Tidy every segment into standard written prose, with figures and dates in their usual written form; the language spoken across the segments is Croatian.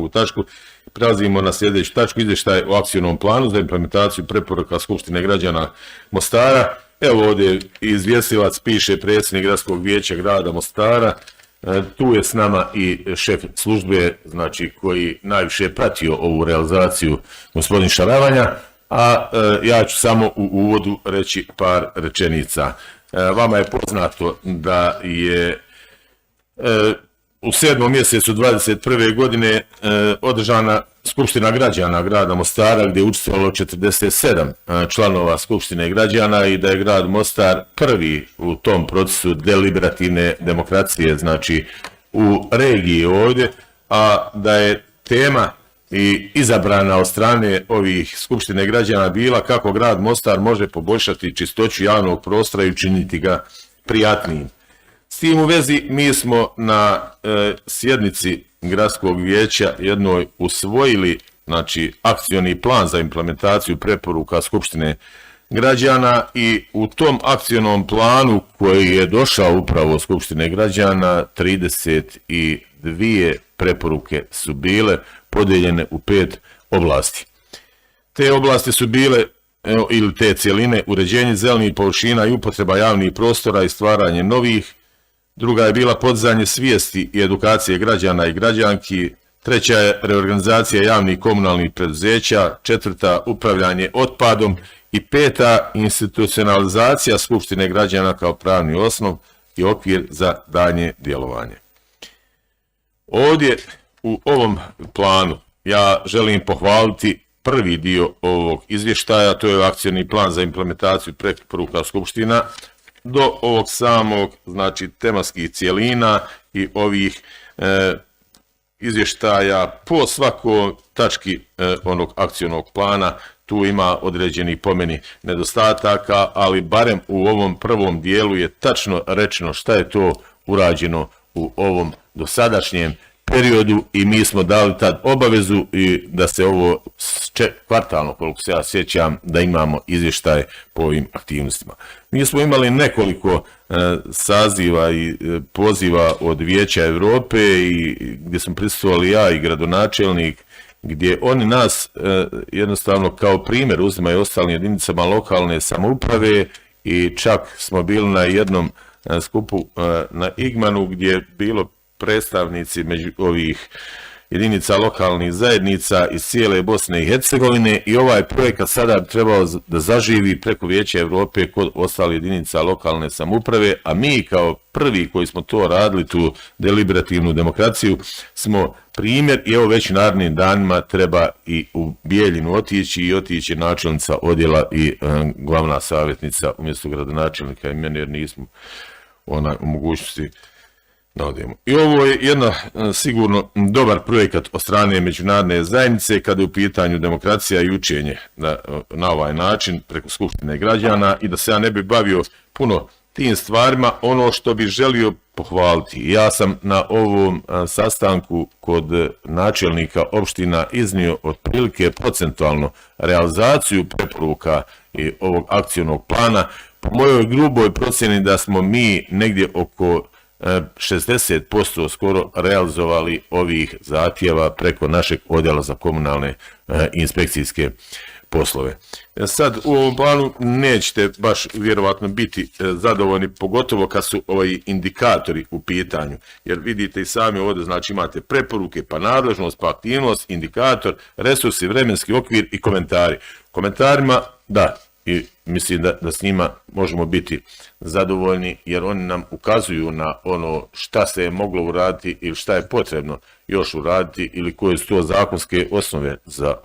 ovu tačku. Prelazimo na sljedeću tačku, izvještaj o akcionom planu za implementaciju preporuka Skupštine građana Mostara. Evo ovdje izvjestilac piše predsjednik Gradskog vijeća grada Mostara. Tu je s nama i šef službe, znači koji najviše pratio ovu realizaciju, gospodin Šaravanja, a ja ću samo u uvodu reći par rečenica. Vama je poznato da je u 7. mjesecu 2021. godine održana Skupština građana grada Mostara gdje je učestvovalo 47 članova Skupštine građana i da je grad Mostar prvi u tom procesu deliberativne demokracije, znači u regiji ovdje, a da je tema i izabrana od strane ovih Skupštine građana bila kako grad Mostar može poboljšati čistoću javnog prostora i učiniti ga prijatnijim. S tim u vezi mi smo na sjednici Gradskog vijeća jednoj usvojili, znači, akcioni plan za implementaciju preporuka Skupštine građana i u tom akcionom planu koji je došao upravo od Skupštine građana 32 preporuke su bile podijeljene u 5 oblasti. Te oblasti su bile ili te cjeline uređenje zelenih površina i upotreba javnih prostora i stvaranje novih. Druga je bila podizanje svijesti i edukacije građana i građanki. Treća je reorganizacija javnih komunalnih preduzeća. Četvrta, upravljanje otpadom. I peta, institucionalizacija Skupštine građana kao pravni osnov i okvir za daljnje djelovanje. Ovdje u ovom planu ja želim pohvaliti prvi dio ovog izvještaja, to je akcioni plan za implementaciju preporuka Skupština, do ovog samog, znači, tematskih cjelina i ovih izvještaja po svakoj tački onog akcionog plana. Tu ima određenih po meni nedostataka, ali barem u ovom prvom dijelu je tačno rečeno šta je to urađeno u ovom dosadašnjem periodu i mi smo dali tad obavezu i da se ovo kvartalno, koliko se ja sjećam, da imamo izvještaj po ovim aktivnostima. Mi smo imali nekoliko saziva i poziva od Vijeća Europe i gdje smo prisustvovali ja i gradonačelnik, gdje oni nas jednostavno kao primjer uzimaju ostalim jedinicama lokalne samouprave i čak smo bili na jednom skupu na Igmanu gdje je bilo predstavnici među ovih jedinica lokalnih zajednica iz cijele Bosne i Hercegovine i ovaj projekat sada bi trebao da zaživi preko Vijeća Europe kod ostalih jedinica lokalne samouprave, a mi kao prvi koji smo to radili, tu deliberativnu demokraciju, smo primjer i evo već narednim danima treba i u Bijeljinu otići i otići načelnica odjela i glavna savjetnica umjesto gradonačelnika i meni jer nismo u mogućnosti da odemo. I ovo je jedna sigurno dobar projekat od strane međunarodne zajednice kada je u pitanju demokracija i učenje na ovaj način preko Skupštine građana i da se ja ne bi bavio puno tim stvarima, ono što bi želio pohvaliti. Ja sam na ovom sastanku kod načelnika opština iznio otprilike procentualno realizaciju preporuka i ovog akcionog plana. Po mojoj gruboj procjeni da smo mi negdje oko 60% skoro realizovali ovih zahtjeva preko našeg odjela za komunalne inspekcijske poslove. Sad u ovom planu nećete baš vjerovatno biti zadovoljni, pogotovo kad su ovi indikatori u pitanju, jer vidite i sami ovdje, znači imate preporuke, pa nadležnost, pa aktivnost, indikator, resursi, vremenski okvir i komentari. Komentarima, da, i mislim da s njima možemo biti zadovoljni jer oni nam ukazuju na ono šta se je moglo uraditi ili šta je potrebno još uraditi ili koje su to zakonske osnove za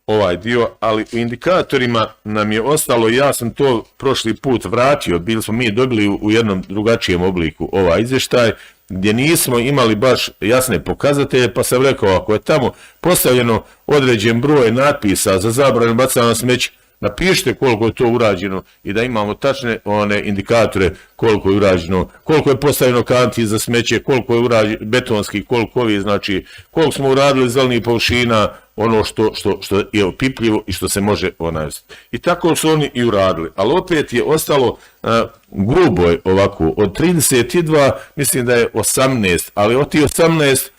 ovaj dio, ali u indikatorima nam je ostalo, ja sam to prošli put vratio, bili smo mi dobili u jednom drugačijem obliku ovaj izvještaj, gdje nismo imali baš jasne pokazatelje, pa sam rekao, ako je tamo postavljeno određen broj natpisa za zabranu bacanja na smeće, napišite koliko je to urađeno i da imamo tačne indikatore koliko je urađeno, koliko je postavljeno kanti za smeće, koliko je urađeno betonski, znači koliko smo uradili zelenih površina, ono što je opipljivo i što se može onajstiti. I tako su oni i uradili, ali opet je ostalo grubo ovako, od 32 mislim da je 18, ali od tih 18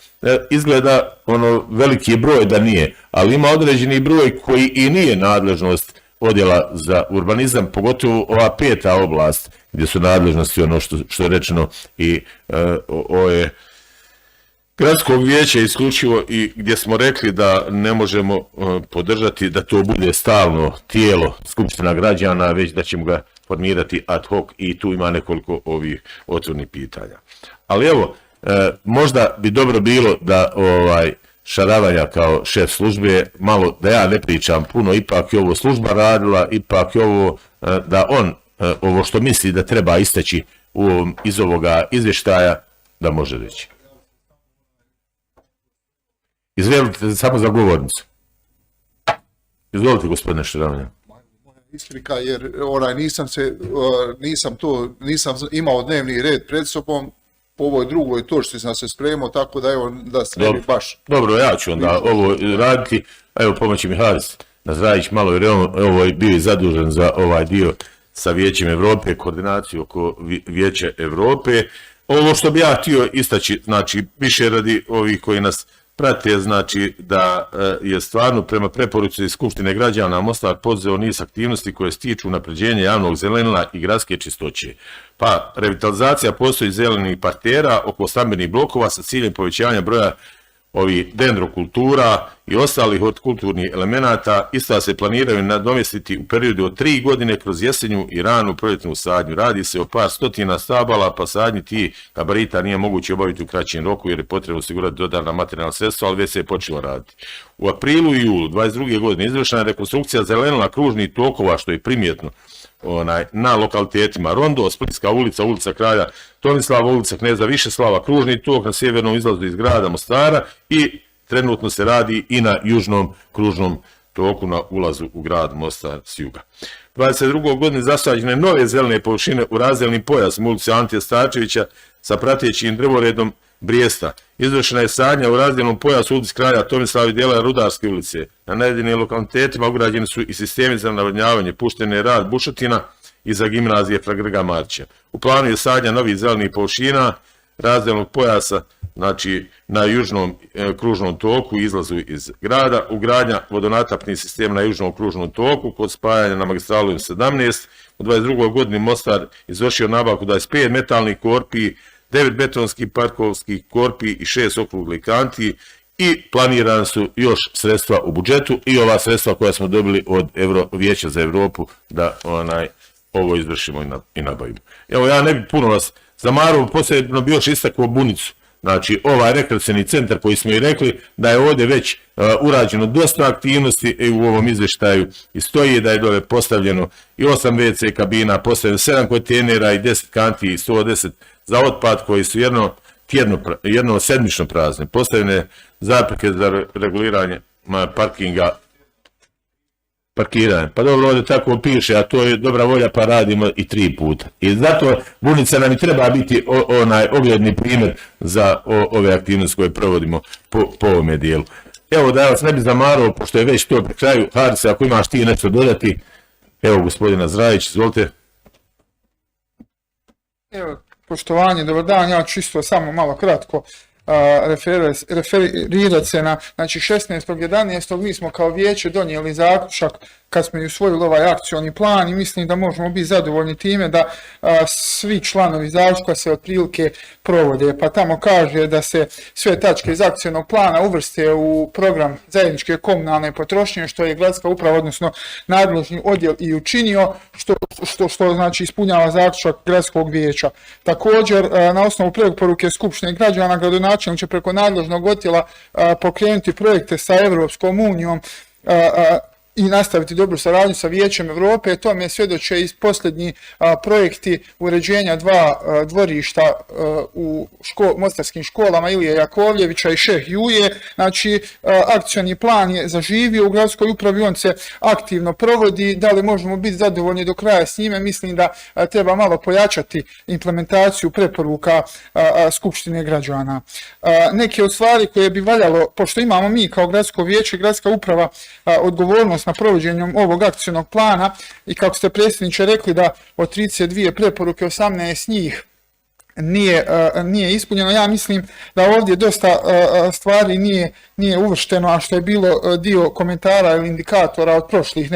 izgleda ono veliki broj da nije, ali ima određeni broj koji i nije nadležnost odjela za urbanizam, pogotovo ova 5. oblast gdje su nadležnosti ono što je rečeno i ove gradskog vijeća isključivo i gdje smo rekli da ne možemo podržati da to bude stalno tijelo skupština građana, već da ćemo ga formirati ad hoc i tu ima nekoliko ovih otvornih pitanja. Ali evo, možda bi dobro bilo da Šaravanja kao šef službe, malo da ja ne pričam puno, ipak je ovo služba radila, ipak je ovo da on ovo što misli da treba istaći iz ovoga izvještaja, da može reći. Izvolite samo za govornicu. Izvolite, gospodine Šaravanja. Isprika, jer nisam imao dnevni red pred sobom, po ovoj drugoj točci sam se spremao, tako da evo da se ne bi baš... Dobro, ja ću onda ovo raditi, evo pomoći mi Haris Nazrajić malo, jer ovo je bio zadužen za ovaj dio sa Vijećem Evrope, koordinaciju oko Vijeća Evrope. Ovo što bi ja htio istaći, znači više radi ovih koji nas prate, znači da je stvarno prema preporuci Skupštine građana Mostar poduzeo niz aktivnosti koje se tiču unapređenja javnog zelenila i gradske čistoće. Pa revitalizacija postoji zelenih partera oko stambenih blokova sa ciljem povećanja broja ovih dendrokultura i ostalih hortikulturnih elemenata. Ista se planiraju nadomjestiti u periodu od 3 godine kroz jesenju i ranu proljetnu sadnju. Radi se o par stotina stabala, pa sadnji tih gabarita nije moguće obaviti u kraćem roku jer je potrebno osigurati dodatna materijalna sredstva, ali već se je počelo raditi. U aprilu i julu 22. godine izvršena je rekonstrukcija zelenila kružnih tokova, što je primjetno na lokalitetima Rondo, Splitska ulica, ulica Kralja Tomislava, ulica Kneza Višeslava, kružni tok na sjevernom izlazu iz grada Mostara i trenutno se radi i na južnom kružnom toku na ulazu u grad Mostar s juga. 22. godine zasađene nove zelene površine u razdelnim pojasima ulice Antije Starčevića sa pratećim drvoredom Brijesta. Izvršena je sadnja u razdelnom pojasu ulici Kralja Tomislava i dijela Rudarske ulice. Na navedenim lokalitetima ugrađeni su i sistemi za navodnjavanje, pušten je rad bušotina iza gimnazije Fra Grga Marčića. U planu je sadnja novih zelenih površina razdelnog pojasa, znači na južnom kružnom toku i izlazu iz grada, ugradnja vodonatapnih sistema na južnom kružnom toku kod spajanja na magistralu M17. U 22. godini Mostar izvršio nabavku 25 metalnih korpi, 9 betonskih parkovskih korpi i 6 okruglih kanti i planirane su još sredstva u budžetu i ova sredstva koja smo dobili od Vijeća za Evropu da ovo izvršimo i nabavimo. Evo, ja ne bi puno vas zamarao, posebno bi još istakao Bunicu. Znači, ovaj rekreacioni centar koji smo i rekli da je ovdje već urađeno dosta aktivnosti i u ovom izvještaju i stoji da je dole postavljeno i 8 WC kabina, postavljeno 7 kontejnera i 10 kanti i 110 za otpad koji su jedno sedmično prazne. Postavljene zapreke za reguliranje parkiranje. Pa dobro, ovdje tako piše, a to je dobra volja pa radimo i 3 puta. I zato Bunica nam i treba biti ogledni primjer za ove aktivnosti koje provodimo po ovome dijelu. Evo, da vas ne bi zamarao, pošto je već to pri kraju, Haris, ako imaš ti nešto dodati, evo gospodina Zrajić, izvolite. Evo, poštovanje, dobar dan, ja ću isto samo malo kratko referirati se na, znači 16.11. mi smo kao vijeće donijeli zaključak kad smo i usvojili ovaj akcioni plan i mislim da možemo biti zadovoljni time da svi članovi zaključka se otprilike provode. Pa tamo kaže da se sve tačke iz akcionog plana uvrste u program zajedničke komunalne potrošnje, što je gradska uprava, odnosno nadležni odjel i učinio, što znači ispunjava zaključak gradskog vijeća. Također, na osnovu preporuke Skupštine građana, gradonačelnik će preko nadležnog odjela pokrenuti projekte sa Evropskom unijom i nastaviti dobru saradnju sa Vijećem Evrope. To me svjedoče iz posljednji projekti uređenja 2 dvorišta u mostarskim školama Ilije Jakovljevića i Šeh Juje. Znači, akcioni plan je zaživio u gradskoj upravi, on se aktivno provodi. Da li možemo biti zadovoljni do kraja s njime? Mislim da treba malo pojačati implementaciju preporuka Skupštine građana. Neke od stvari koje bi valjalo, pošto imamo mi kao gradsko vijeće, gradska uprava odgovornost na provođenjem ovog akcionog plana i kako ste predsjedniče rekli da od 32 preporuke 18 njih nije ispunjeno. Ja mislim da ovdje dosta stvari nije uvršteno, a što je bilo dio komentara ili indikatora od prošlih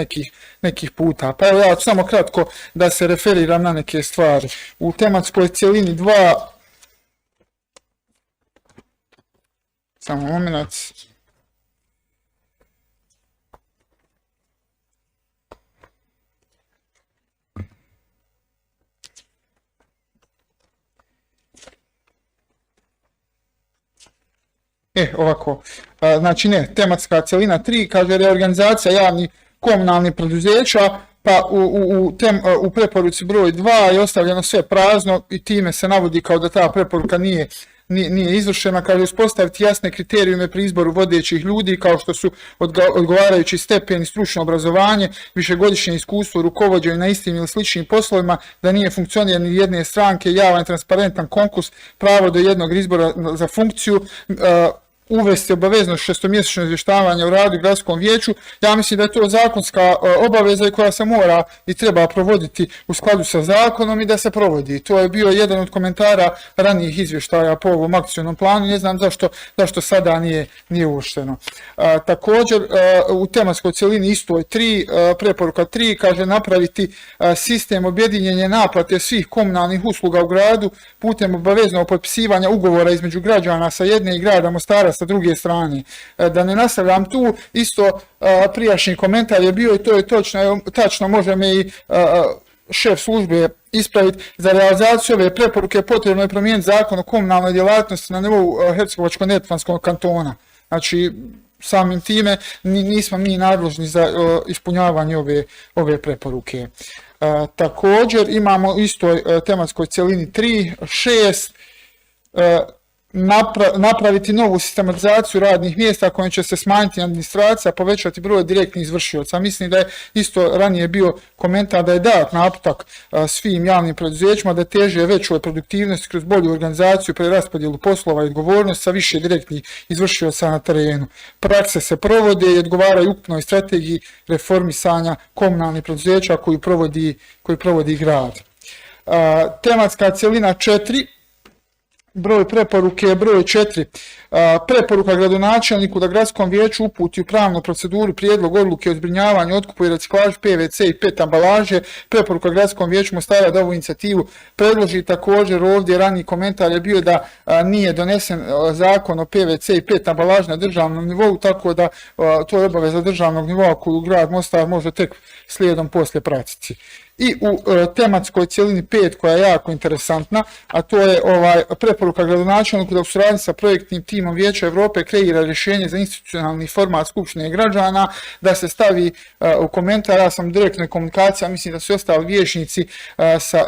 nekih puta. Pa evo ja ću samo kratko da se referiram na neke stvari. U tematskoj cjelini 2, samo moment. Ovako, znači tematska cjelina 3 kaže reorganizacija javnih komunalnih preduzeća, pa u preporuci broj 2 je ostavljeno sve prazno i time se navodi kao da ta preporuka nije izvršena, kaže uspostaviti jasne kriterijume pri izboru vodećih ljudi kao što su odgovarajući stepen i stručno obrazovanje, višegodišnje iskustvo u rukovođenju na istim ili sličnim poslovima, da nije funkcionira ni jedne stranke, javan i transparentan konkurs, pravo do jednog izbora za funkciju, uvesti obavezno šestomjesečno izvještavanje o radu u gradskom vijeću. Ja mislim da je to zakonska obaveza i koja se mora i treba provoditi u skladu sa zakonom i da se provodi. To je bio jedan od komentara ranijih izvještaja po ovom akcionom planu. Ne znam zašto sada nije uvršteno. Također u tematskoj cjelini istoj 3, preporuka 3 kaže napraviti sistem objedinjenja naplate svih komunalnih usluga u gradu putem obaveznog potpisivanja ugovora između građana sa jedne i grada Mostara sa druge strane. Da ne nastavljam tu, isto prijašnji komentar je bio i to je tačno, može me i šef službe ispraviti, za realizaciju ove preporuke potrebno je promijeniti zakon o komunalnoj djelatnosti na nivou Hercegovačko-neretvanskog kantona. Znači, samim time nismo mi nadležni za ispunjavanje ove preporuke. Također imamo u istoj tematskoj cjelini 3, 6, napraviti novu sistematizaciju radnih mjesta kojim će se smanjiti administracija, povećati broj direktnih izvršioca. Mislim da je isto ranije bio komentar da je dat naputak svim javnim preduzećima da teže većoj produktivnosti kroz bolju organizaciju, preraspodjelu poslova i odgovornost sa više direktnih izvršioca na terenu. Prakse se provode i odgovaraju ukupnoj strategiji reformisanja komunalnih preduzeća koju provodi grad. Tematska cjelina 4, broj preporuke broj 4. Preporuka gradonačelniku da gradskom vijeću uputi u pravnu proceduru prijedlog odluke o zbrinjavanju, otkupu i reciklaži PVC i PET ambalaže. Preporuka gradskom vijeću Mostara da ovu inicijativu predloži. Također ovdje raniji komentar je bio da nije donesen zakon o PVC i PET ambalaži na državnom nivou, tako da to je obaveza državnog nivoa koju grad Mostar može tek slijedom poslije pratiti. I u tematskoj cjelini 5 koja je jako interesantna, a to je preporuka gradonačelniku da u suradnji sa projektnim timom Vijeća Europe kreira rješenje za institucionalni format Skupštine građana, da se stavi u komentar, ja sam direktnoj komunikaciji, mislim da su ostali vijećnici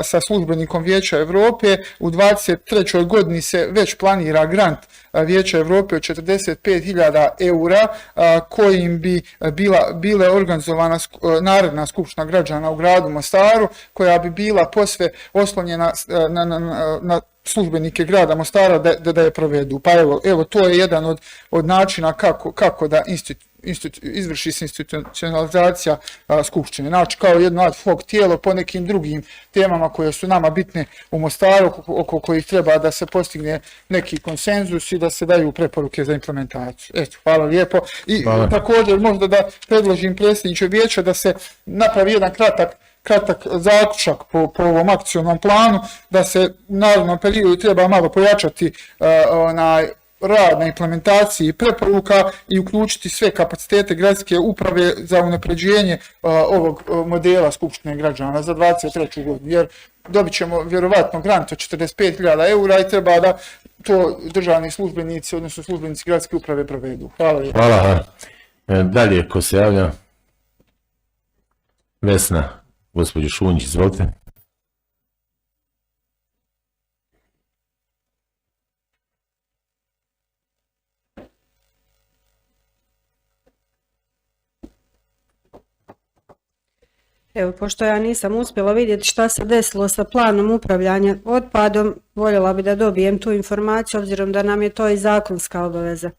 sa službenikom Vijeća Europe. U 23. godini se već planira grant Vijeća Europe od 45.000 eura kojim bi bile organizovana naredna skupština građana u gradu Mostaru, koja bi bila posve oslonjena na službenike grada Mostara da je provedu. Pa evo to je jedan od načina kako da izvrši se institucionalizacija skupštine. Znači kao jedno ad hoc tijelo po nekim drugim temama koje su nama bitne u Mostaru, oko kojih treba da se postigne neki konsenzus i da se daju preporuke za implementaciju. Eto, hvala lijepo. I također možda da predložim predsjedniče vijeća da se napravi jedan kratak zaključak po ovom akcionom planu, da se u narednom periodu treba malo pojačati rad na implementaciji preporuka i uključiti sve kapacitete gradske uprave za unapređenje ovog modela Skupštine građana za 23. godinu, jer dobit ćemo vjerovatno grant od 45.000 eura i treba da to državni službenici, odnosno službenici gradske uprave provedu. Hvala lijepo. Hvala. Dalje, ko se javlja? Vesna, gospođo Šunjić, izvolite. Evo, pošto ja nisam uspjela vidjeti šta se desilo sa planom upravljanja otpadom, voljela bi da dobijem tu informaciju, obzirom da nam je to i zakonska obaveza.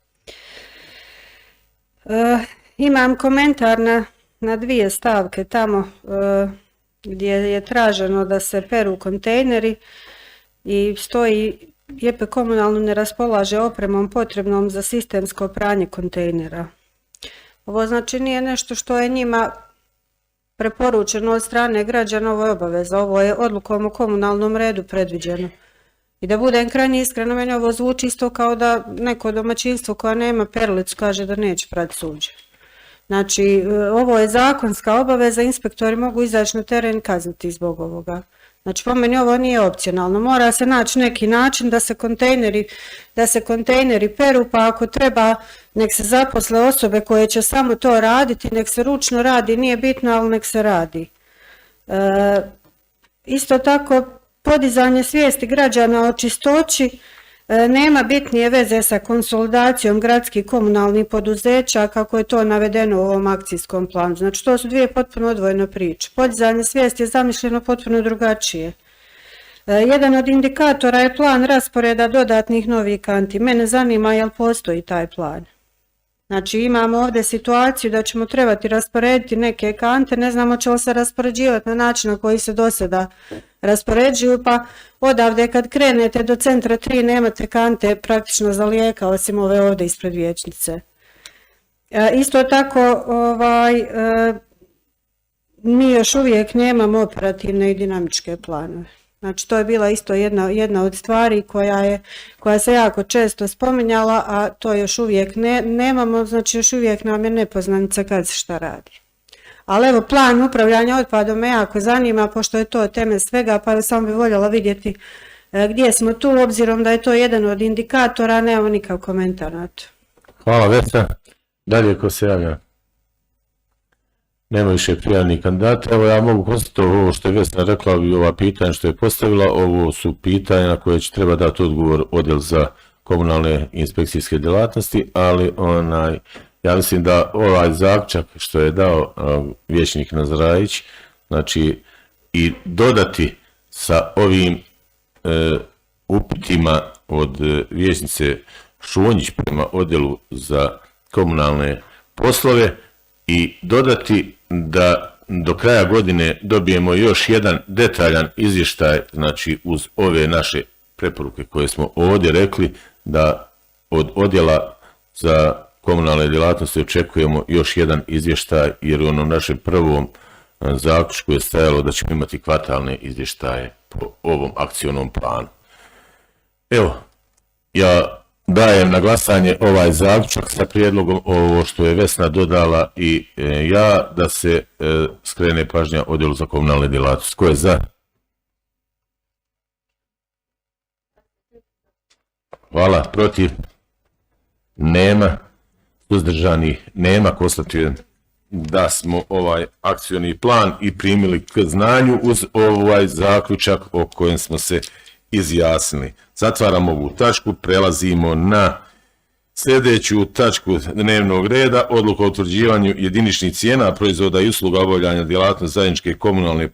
Imam komentar na dvije stavke tamo gdje je traženo da se peru kontejneri. i stoji JP komunalno ne raspolaže opremom potrebnom za sistemsko pranje kontejnera. Ovo znači nije nešto što je njima preporučeno od strane građana, ovo je obaveza, ovo je odlukom o komunalnom redu predviđeno. I da budem krajnje iskreno, meni ovo zvuči isto kao da neko domaćinstvo koja nema perlicu kaže da neće prati suđe. Znači, ovo je zakonska obaveza, inspektori mogu izaći na teren i kazniti zbog ovoga. Znači, po meni ovo nije opcionalno, mora se naći neki način da se kontejneri peru, pa ako treba nek se zaposle osobe koje će samo to raditi, nek se ručno radi, nije bitno, ali nek se radi. Isto tako, podizanje svijesti građana o čistoći nema bitnije veze sa konsolidacijom gradskih komunalnih poduzeća kako je to navedeno u ovom akcijskom planu. Znači to su dvije potpuno odvojene priče. Podizanje svijesti je zamišljeno potpuno drugačije. Jedan od indikatora je plan rasporeda dodatnih novih kanti. Mene zanima jel postoji taj plan. Znači imamo ovdje situaciju da ćemo trebati rasporediti neke kante, ne znamo će li se raspoređivati na način na koji se do sada raspoređuju, pa odavde kad krenete do centra 3 nemate kante praktično za lijeka osim ove ovdje ispred vijećnice. Isto tako mi još uvijek nemamo operativne i dinamičke planove. Znači to je bila isto jedna od stvari koja se jako često spominjala, a to još uvijek nemamo, znači još uvijek nam je nepoznanica kad se šta radi. Ali evo, plan upravljanja otpadom me jako zanima, pošto je to temelj svega, pa samo bi voljela vidjeti gdje smo tu, obzirom da je to jedan od indikatora, nemamo nikakav komentar na to. Hvala Vesna. Dalje ko se javlja? Nema više prijavnih kandidata. Evo ja mogu konstatovati ovo što je Vesna rekla i ova pitanja što je postavila. Ovo su pitanja na koje će treba dati odgovor odjel za komunalne inspekcijske djelatnosti, ali ja mislim da ovaj zaključak što je dao vijećnik Nazarajić, znači i dodati sa ovim upitima od vijećnice Šunjić prema odjelu za komunalne poslove i dodati da do kraja godine dobijemo još jedan detaljan izvještaj, znači uz ove naše preporuke koje smo ovdje rekli, da od odjela za komunalne djelatnosti očekujemo još jedan izvještaj, jer u onom našem prvom zaključku je stajalo da ćemo imati kvartalne izvještaje po ovom akcionom planu. Evo, ja dajem na glasanje ovaj zaključak sa prijedlogom ovo što je Vesna dodala i ja, da se skrene pažnja odjelu za komunalne djelatnosti. Ko je za? Hvala. Protiv? Nema. Suzdržanih? Nema. Konstatujem da smo ovaj akcioni plan i primili k znanju uz ovaj zaključak o kojem smo se izjasnili. Zatvaramo ovu tačku, prelazimo na sljedeću tačku dnevnog reda, odluka o utvrđivanju jediničnih cijena proizvoda i usluga obavljanja djelatnosti zajedničke komunalne